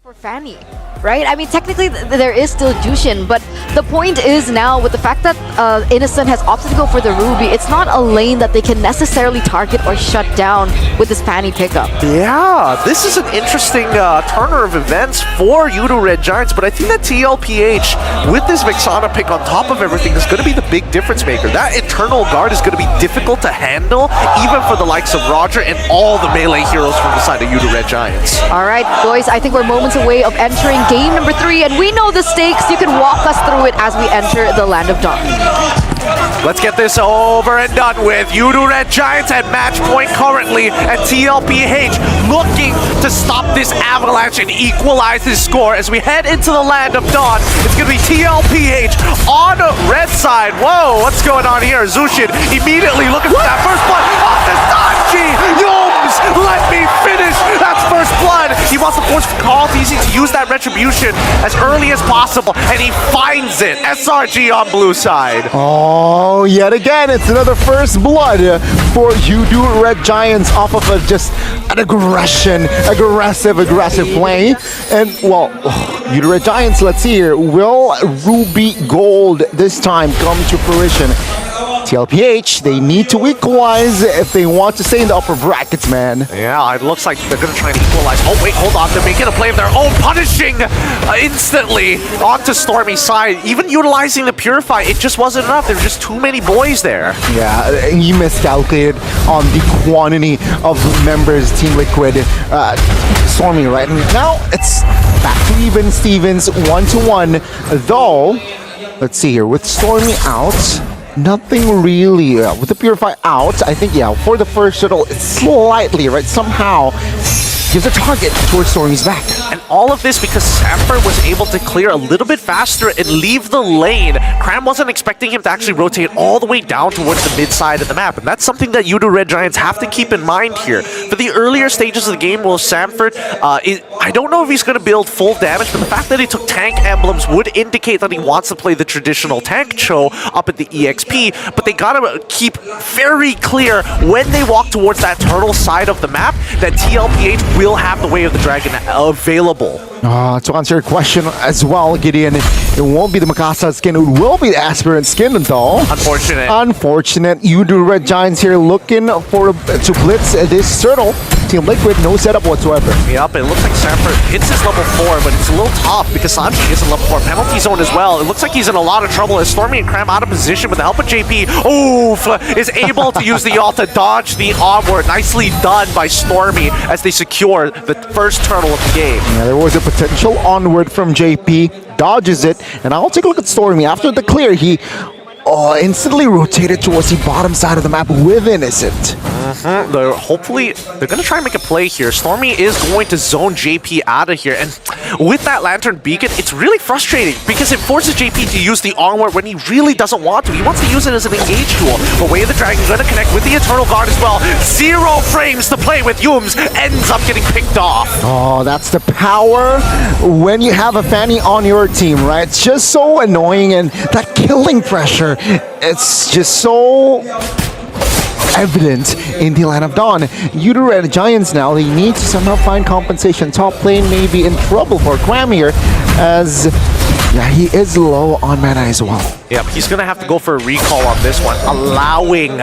for Fanny, right? I mean, technically there is still Jushin, but the point is now with the fact that Innocent has opted to go for the Ruby, it's not a lane that they can necessarily target or shut down with this Fanny pickup. Yeah, this is an interesting turner of events for Yoodo Red Giants, but I think that TLPH with this Vexana pick on top of everything is going to be the big difference maker. That Eternal Guard is going to be difficult to handle, even for the likes of Roger and all the melee heroes from the side of Yoodo Red Giants. All right, boys, I think we're moments away of entering game number 3, and we know the stakes. You can walk us through it as we enter the Land of Dawn. Let's get this over and done with. Yoodo Red Giants at match point currently, and TLPH looking to stop this avalanche and equalize his score as we head into the Land of Dawn. It's going to be TLPH on the red side. Whoa, what's going on here? Zushin immediately looking for that first blood off the Sanji. Yums, let me finish. That's first blood. He wants to force Call Easy to use that retribution as early as possible, and he finds it. SRG on blue side. Oh, yet again, it's another first blood for Yoodo Red Giants off of just an aggressive play. And, well, Yoodo Red Giants, let's see here. Will Ruby Gold this time come to fruition? TLPH, they need to equalize if they want to stay in the upper brackets, man. Yeah, it looks like they're going to try and equalize. Oh, wait, hold on. They're making a play of their own, punishing instantly onto Stormy's side. Even utilizing the Purify, it just wasn't enough. There were just too many boys there. Yeah, he miscalculated on the quantity of members Team Liquid. Stormy right now, it's back to even Stevens, 1-1. Though, let's see here, with Stormy out, nothing really, with the Purify out, I think, yeah, for the first shuttle, it's slightly, right, somehow gives a target towards Stormy's back. And all of this because Sanford was able to clear a little bit faster and leave the lane. Cram wasn't expecting him to actually rotate all the way down towards the mid side of the map, and that's something that Yoodo Red Giants have to keep in mind here. For the earlier stages of the game, Will Sanford, I don't know if he's going to build full damage, but the fact that he took tank emblems would indicate that he wants to play the traditional tank Cho up at the EXP, but they gotta keep very clear when they walk towards that turtle side of the map that TLPH will have the Way of the Dragon available. To answer your question as well, Gideon, it won't be the Mikasa skin, it will be the Aspirant skin though. Unfortunate. Yoodo Red Giants here looking for to blitz this turtle. Team Liquid, no setup whatsoever. Yep, it looks like Sanford hits his level 4, but it's a little tough because Sanji is in level 4. Penalty zone as well. It looks like he's in a lot of trouble as Stormy and Cram out of position with the help of JP. Oof, is able to use the ult to dodge the onward. Nicely done by Stormy as they secure the first turtle of the game. Yeah, there was a potential onward from JP. Dodges it, and I'll take a look at Stormy. After the clear, he instantly rotated towards the bottom side of the map with Innocent. Hopefully, they're going to try and make a play here. Stormy is going to zone JP out of here, and with that Lantern Beacon, it's really frustrating because it forces JP to use the onward when he really doesn't want to. He wants to use it as an engage tool, but Way of the Dragon is going to connect with the Eternal Guard as well. 0 frames to play with. Yums ends up getting picked off. Oh, that's the power when you have a Fanny on your team, right? It's just so annoying, and that killing pressure, it's just so evident in the Land of Dawn. Yoodo Red Giants now, they need to somehow find compensation. Top lane may be in trouble for Cram here, as yeah, he is low on mana as well. Yep, he's going to have to go for a recall on this one, allowing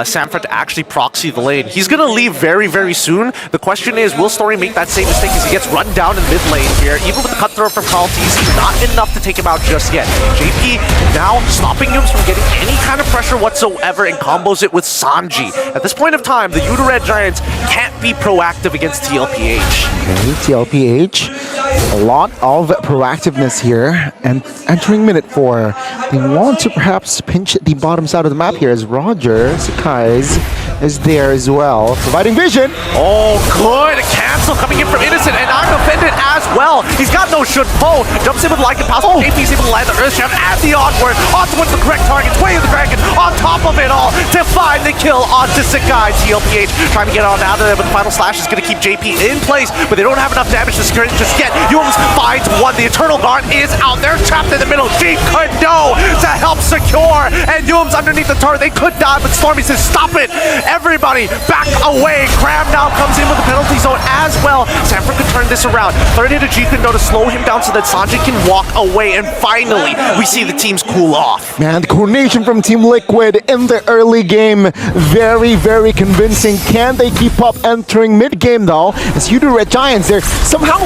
Sanford to actually proxy the lane. He's going to leave very, very soon. The question is, will Story make that same mistake as he gets run down in mid lane here? Even with the cutthroat from Kaltese, not enough to take him out just yet. JP now stopping him from getting any kind of pressure whatsoever and combos it with Sanji. At this point of time, the Yoodo Red Giants can't be proactive against TLPH. Okay, TLPH, a lot of proactiveness here, and entering minute 4. They want to perhaps pinch the bottom side of the map here as Roger Sakai's is there as well, providing vision. Oh, good! A cancel coming in from Innocent, and I'm offended as well. He's got no should pull. Jumps in with Lycan Pass. JP's able to land the Earthshaft and the onward. On towards the correct target. Way of the Dragon on top of it all to find the kill onto Sakai. TLPH trying to get on out of there, but the final slash is going to keep JP in place, but they don't have enough damage to secure it just yet. Yums finds finds one. The Eternal Guard is out there, trapped in the middle. Jeep could know to help secure. And Yoom's underneath the turret. They could die, but Stormy says, stop it. Everybody back away. Cram now comes in with the penalty zone as well. Sanford could turn this around. Third hit of Jeep could know to slow him down so that Sanji can walk away. And finally, we see the teams cool off. Man, the coordination from Team Liquid in the early game, very, very convincing. Can they keep up entering mid-game though? As Yoodo Red Giants, they're somehow,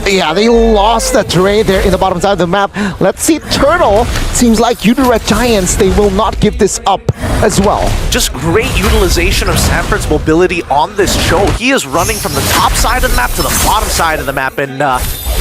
yeah, they lost that terrain there in the bottom side of the map. Let's see, Turtle, seems like Yoodo Red Giants, they will not give this up as well. Just great utilization of Sanford's mobility on this show. He is running from the top side of the map to the bottom side of the map, and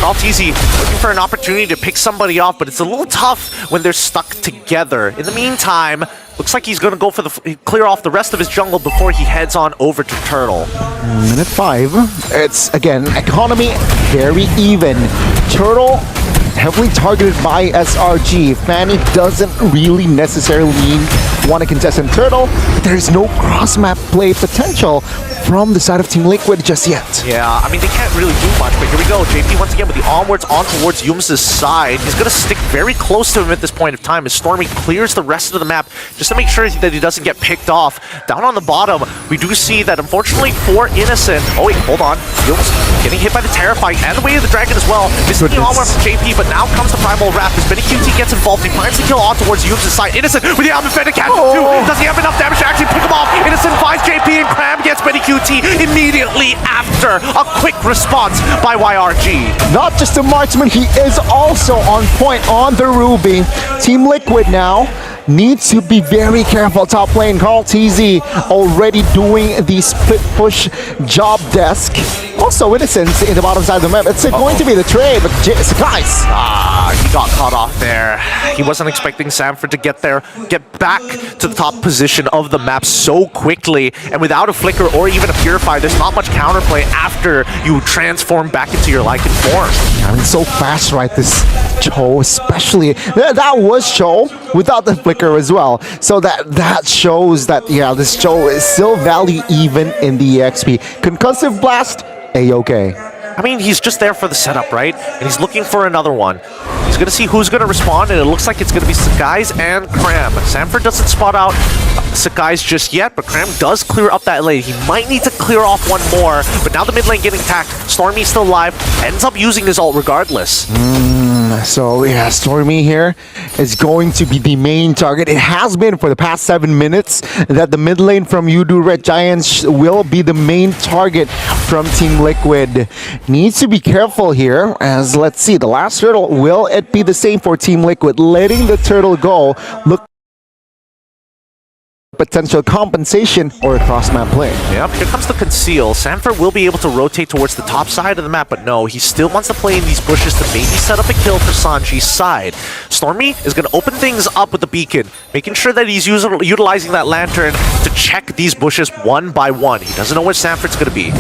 Maltese looking for an opportunity to pick somebody off, but it's a little tough when they're stuck together. In the meantime, looks like he's going to go for the clear off the rest of his jungle before he heads on over to Turtle. Minute 5. It's, again, economy very even. Turtle heavily targeted by SRG. Fanny doesn't really necessarily want to contest in Turtle. There's no cross-map play potential from the side of Team Liquid just yet. Yeah, I mean, they can't really do much, but here we go. JP once again with the onwards on towards Yoom's side. He's going to stick very close to him at this point of time as Stormy clears the rest of the map just to make sure that he doesn't get picked off. Down on the bottom, we do see that unfortunately for Innocent, oh wait, hold on. Yoom's getting hit by the Terrify and the Way of the Dragon as well. This is the onward from JP, but now comes the Primal Wrath as Benny QT gets involved. He finds the kill on towards Yoom's side. Innocent with the Alpha Fender catch him too. Does he have enough damage to actually pick him off? Innocent finds JP and Cram gets Benny QT immediately after a quick response by YRG. Not just a marksman, he is also on point on the Ruby. Team Liquid now needs to be very careful top lane. Carl TZ already doing the split push job desk. Also Innocent in the bottom side of the map. It's going to be the trade, but guys. He got caught off there. He wasn't expecting Sanford to get back to the top position of the map so quickly. And without a flicker or even a purify, there's not much counterplay after you transform back into your Lycan form. I mean, so fast, right? This Cho, especially. That was Cho without the flicker as well. So that shows that, yeah, this Cho is still value even in the EXP. Concussive Blast, A-okay. I mean, he's just there for the setup, right? And he's looking for another one. He's going to see who's going to respond, and it looks like it's going to be Sakai's and Cram. Sanford doesn't spot out Sakai's just yet, but Cram does clear up that lane. He might need to clear off one more, but now the mid lane getting attacked. Stormy's still alive, ends up using his ult regardless. So yeah, Stormy here is going to be the main target. It has been for the past 7 minutes that the mid lane from Yoodo Red Giants will be the main target from Team Liquid. Needs to be careful here, as let's see, the last turtle, will it be the same for Team Liquid? Letting the turtle go, look potential compensation or a cross-map play. Yep, here comes the conceal. Sanford will be able to rotate towards the top side of the map, but no, he still wants to play in these bushes to maybe set up a kill for Sanji's side. Stormy is going to open things up with the beacon, making sure that he's utilizing that lantern to check these bushes one by one. He doesn't know where Sanford's going to be.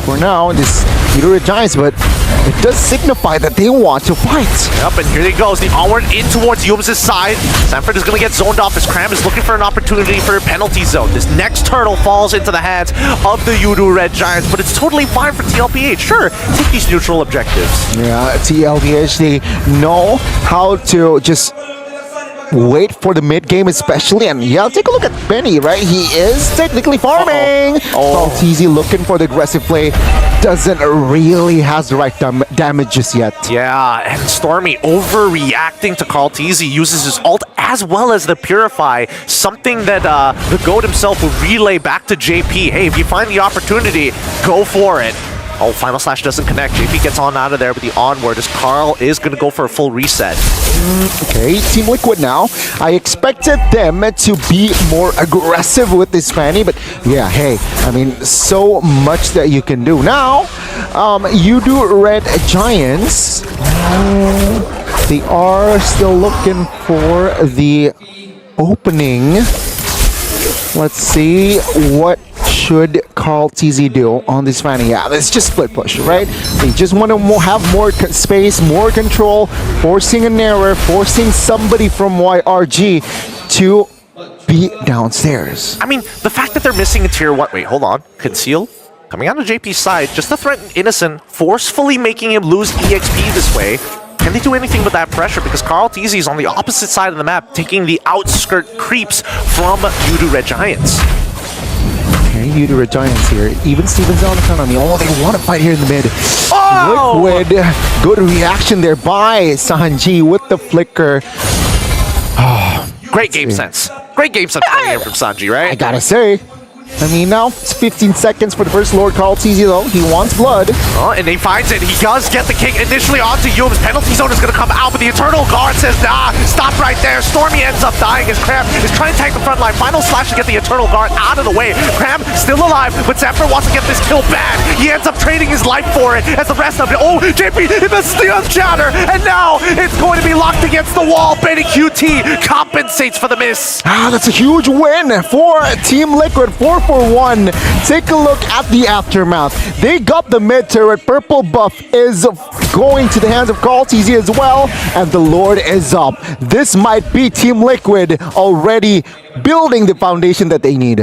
For now, this Yoodo Red Giants, but it does signify that they want to fight. Yep, and here he goes, the onward in towards Yoom's side. Sanford is going to get zoned off as Cram is looking for an opportunity for a penalty zone. This next turtle falls into the hands of the Yoodo Red Giants, but it's totally fine for TLPH. Sure, take these neutral objectives. Yeah, TLPH, they know how to just wait for the mid game especially, and yeah, take a look at Benny, right? He is technically farming. Maltese looking for the aggressive play, doesn't really has the right damage just yet. Yeah, and Stormy overreacting to Carl Teasy, uses his ult as well as the Purify, something that the GOAT himself will relay back to JP. Hey, if you find the opportunity, go for it. Oh, Final Slash doesn't connect. JP gets on out of there with the onward as Carl is going to go for a full reset. Okay, Team Liquid now. I expected them to be more aggressive with this Fanny, but yeah, hey, I mean, so much that you can do. Now, Yoodo Red Giants, they are still looking for the opening. Let's see, what should Carl TZ do on this Fanny? Yeah, it's just split push, right? They just want to have more space, more control, forcing an error, forcing somebody from YRG to be downstairs. I mean, the fact that they're missing a tier, what? Wait, hold on. Conceal? Coming out of JP's side, just to threaten Innocent, forcefully making him lose EXP this way. Can they do anything with that pressure? Because Carl TZ is on the opposite side of the map, taking the outskirt creeps from Yoodo Red Giants. Okay, Yoodo Red Giants here. Even Steven's on the economy. Oh, they want to fight here in the mid. Oh! Liquid. Good reaction there by Sanji with the flicker. Great game sense. Great game sense coming in from Sanji, right? I gotta say. I mean, now it's 15 seconds for the first Lord Carl TZ though. He wants blood. Oh, and he finds it. He does get the kick initially onto Yoom's. Penalty zone is going to come out, but the Eternal Guard says, nah, stop right there. Stormy ends up dying as Cram is trying to tank the front line. Final slash to get the Eternal Guard out of the way. Cram still alive, but Zephyr wants to get this kill bad. He ends up trading his life for it as the rest of it. Oh, JP, he misses the Shatter, and now it's going to be locked against the wall. Benny QT compensates for the miss. That's a huge win for Team Liquid. 4-for-1. Take a look at the aftermath. They got the mid turret. Purple buff is going to the hands of Carl TZ as well, and the Lord is up. This might be Team Liquid already building the foundation that they need.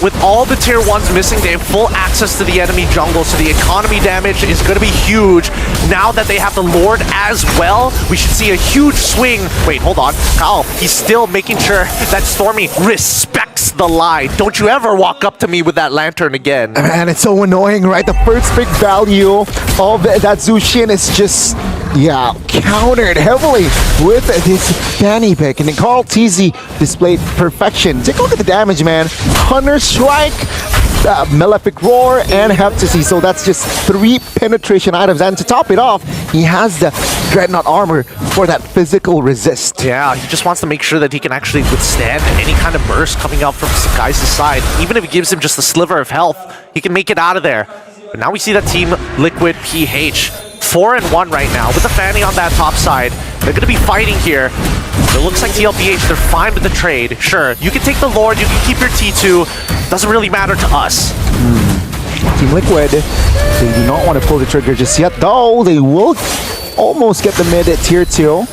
With all the tier 1s missing, they have full access to the enemy jungle, so the economy damage is going to be huge. Now that they have the Lord as well, we should see a huge swing. Wait, hold on. Kyle, he's still making sure that Stormy respects the lie. Don't you ever walk up to me with that lantern again. Man, it's so annoying, right? The first pick value of that Zushin is just, countered heavily with this Fanny pick. And then Carl TZ displayed perfection. Take a look at the damage, man. Hunter Strike, Malefic Roar, and Heptasy. So that's just 3 penetration items. And to top it off, he has the Dreadnought armor for that physical resist. Yeah, he just wants to make sure that he can actually withstand any kind of burst coming out from Sakai's side. Even if it gives him just a sliver of health, he can make it out of there. But now we see that Team Liquid PH 4-1 right now with the Fanny on that top side. They're going to be fighting here. It looks like TLPH, they're fine with the trade. Sure, you can take the Lord, you can keep your T2. Doesn't really matter to us. Team Liquid, they do not want to pull the trigger just yet, though they will almost get the mid at tier 2.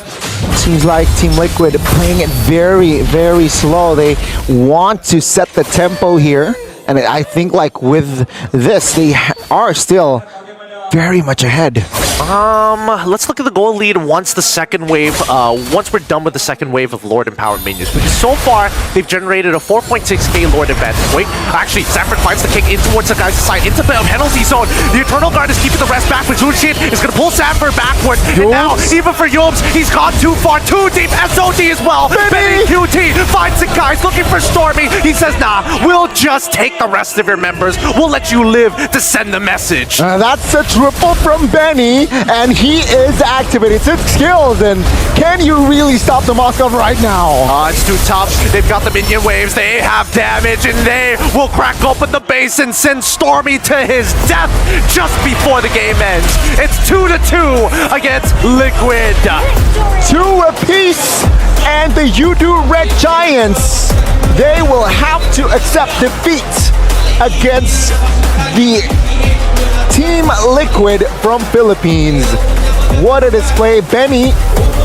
Seems like Team Liquid playing it very, very slow. They want to set the tempo here. And I think like with this, they are still very much ahead. Let's look at the goal lead once the second wave, once we're done with the second wave of Lord Empowered minions. Because so far, they've generated a 4.6k Lord advantage. Wait, actually, Zephyr finds the kick in towards the guy's side, into the penalty zone. The Eternal Guard is keeping the rest back, but Zushin is going to pull Zephyr backward. And now, even for Yooms, he's gone too far, too deep. SOD as well. Benny QT finds the guys looking for Stormy. He says, nah, we'll just take the rest of your members. We'll let you live to send the message. That's a triple from Benny, and he is activated. 6 skills, and can you really stop the Moskov right now? It's too tough. They've got the minion waves. They have damage, and they will crack open the base and send Stormy to his death just before the game ends. It's 2-2 against Liquid. 2 apiece, and the Yoodo Red Giants, they will have to accept defeat against the Team Liquid from Philippines. What a display. Benny,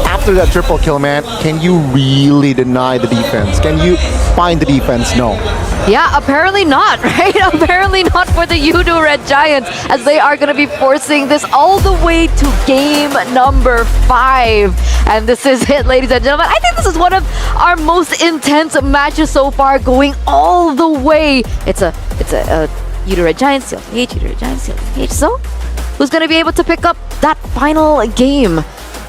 after that triple kill, man, can you really deny the defense? Can you find the defense? No. Yeah, apparently not, right? Apparently not for the Yoodo Red Giants, as they are going to be forcing this all the way to game number 5. And this is it, ladies and gentlemen. I think this is one of our most intense matches so far, going all the way. It's a Yoodo Red Giants, TLPH, Yoodo Red Giants, TLPH. So, who's going to be able to pick up that final game?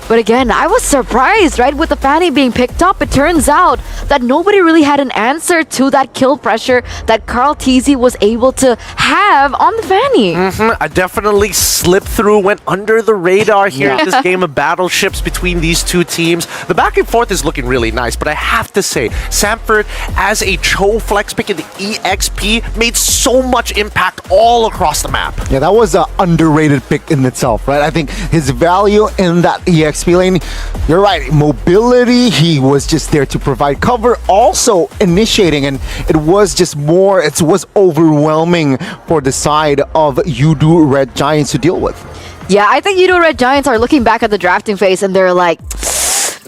But again, I was surprised, right? With the Fanny being picked up, it turns out that nobody really had an answer to that kill pressure that Carl TZ was able to have on the Fanny. I definitely slipped through, went under the radar here in this game of battleships between these two teams. The back and forth is looking really nice, but I have to say, Sanford as a Cho flex pick in the EXP made so much impact all across the map. Yeah, that was an underrated pick in itself, right? I think his value in that EXP lane, you're right, mobility, he was just there to provide cover, also initiating, and it was just more, it was overwhelming for the side of Yoodo Red Giants to deal with. Yeah, I think Yoodo Red Giants are looking back at the drafting phase and they're like,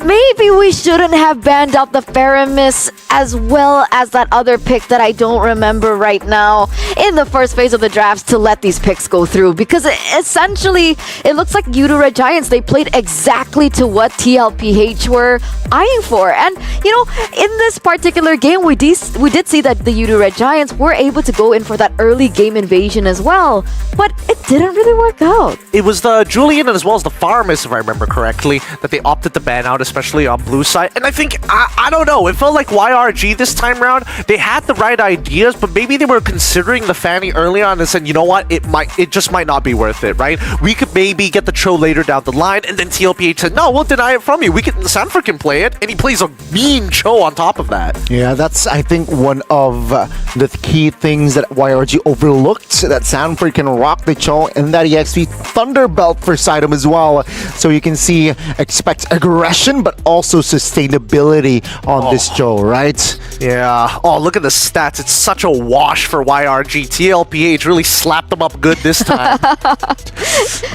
maybe we shouldn't have banned out the Faramis as well as that other pick that I don't remember right now in the first phase of the drafts to let these picks go through, because essentially it looks like Yoodo Red Giants, they played exactly to what TLPH were eyeing for. And you know, in this particular game, we did see that the Yoodo Red Giants were able to go in for that early game invasion as well, but it didn't really work out. It was the Julian and as well as the Farmers, if I remember correctly, that they opted to ban out, especially on blue side. And I think, I don't know, it felt like YRG this time around, they had the right ideas, but maybe they were considering the Fanny early on and said, you know what, it just might not be worth it, right? We could maybe get the Cho later down the line, and then TLPH said, no, we'll deny it from you. Sanford can play it, and he plays a mean Cho on top of that. Yeah, that's, I think, one of the key things that YRG overlooked, that Sanford can rock the Cho and that EXP Thunderbelt for Sidem as well. So you can see, expect aggression, but also sustainability on this Cho, right? Yeah. Oh, look at the stats. It's such a wash for YRG. TLPH really slapped them up good this time.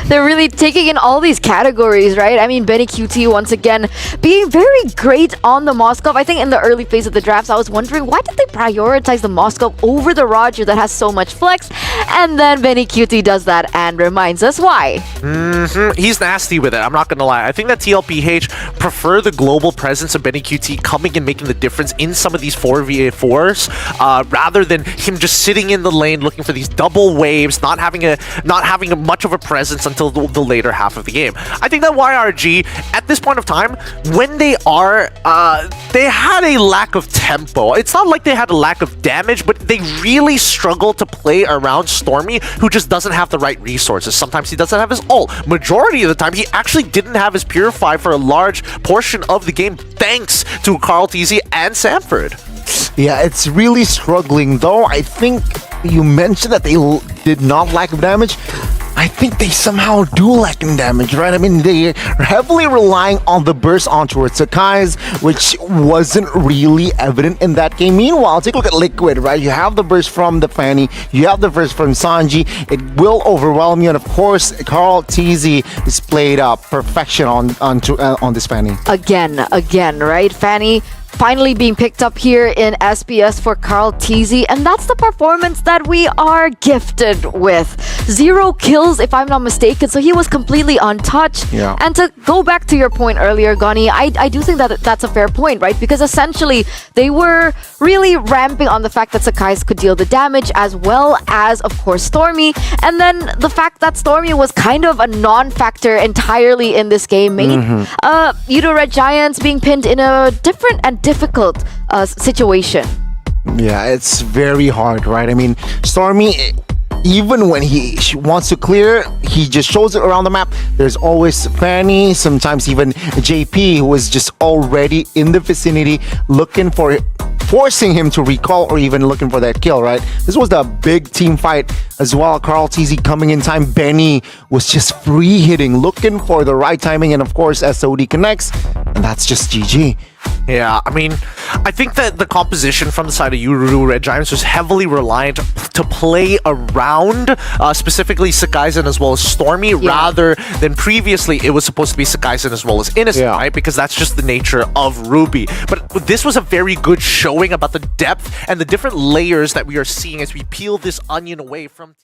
They're really taking in all these categories, right? I mean, Benny QT once again being very great on the Moskov. I think in the early phase of the drafts, I was wondering, why did they prioritize the Moskov over the Roger that has so much flex? And then Benny QT does that and reminds us why. He's nasty with it, I'm not gonna lie. I think that TLPH prefer the global presence of Benny QT coming and making the difference in some of these 4v4s, rather than him just sitting in the lane looking for these double waves, not having a much of a presence until the later half of the game. I think that YRG, at this point of time, when they had a lack of tempo. It's not like they had a lack of damage, but they really struggle to play around Stormy, who just doesn't have the right resources. Sometimes he doesn't have his ult. Majority of the time, he actually didn't have his Purify for a large portion of the game, thanks to Carl TZ and Sanford. Yeah, it's really struggling, though. I think you mentioned that they did not lack of damage. I think they somehow do lack in damage, right? I mean, they are heavily relying on the burst onto Sakai's, which wasn't really evident in that game. Meanwhile, take a look at Liquid, right? You have the burst from the Fanny, you have the burst from Sanji. It will overwhelm you, and of course, Carl TZ displayed perfection on this Fanny. Again, right? Fanny finally being picked up here in SPS for Carl TZ, and that's the performance that we are gifted with. 0 kills, if I'm not mistaken, so he was completely untouched. Yeah. And to go back to your point earlier, Gani, I do think that that's a fair point, right? Because essentially, they were really ramping on the fact that Sakai's could deal the damage, as well as, of course, Stormy, and then the fact that Stormy was kind of a non-factor entirely in this game made Yoodo Red Giants being pinned in a different and difficult situation. Yeah, it's very hard, right? I mean, Stormy, even when he wants to clear, he just shows it around the map. There's always Fanny, sometimes even JP, who is just already in the vicinity looking for forcing him to recall or even looking for that kill, right? This was the big team fight as well. Carl TZ coming in time. Benny was just free hitting, looking for the right timing, and of course SOD connects, and that's just GG. Yeah, I mean, I think that the composition from the side of Yoodo Red Giants was heavily reliant to play around specifically Sakaisen as well as Stormy, rather than previously it was supposed to be Sakaisen as well as Innocent, right? Because that's just the nature of Ruby. But this was a very good showing about the depth and the different layers that we are seeing as we peel this onion away from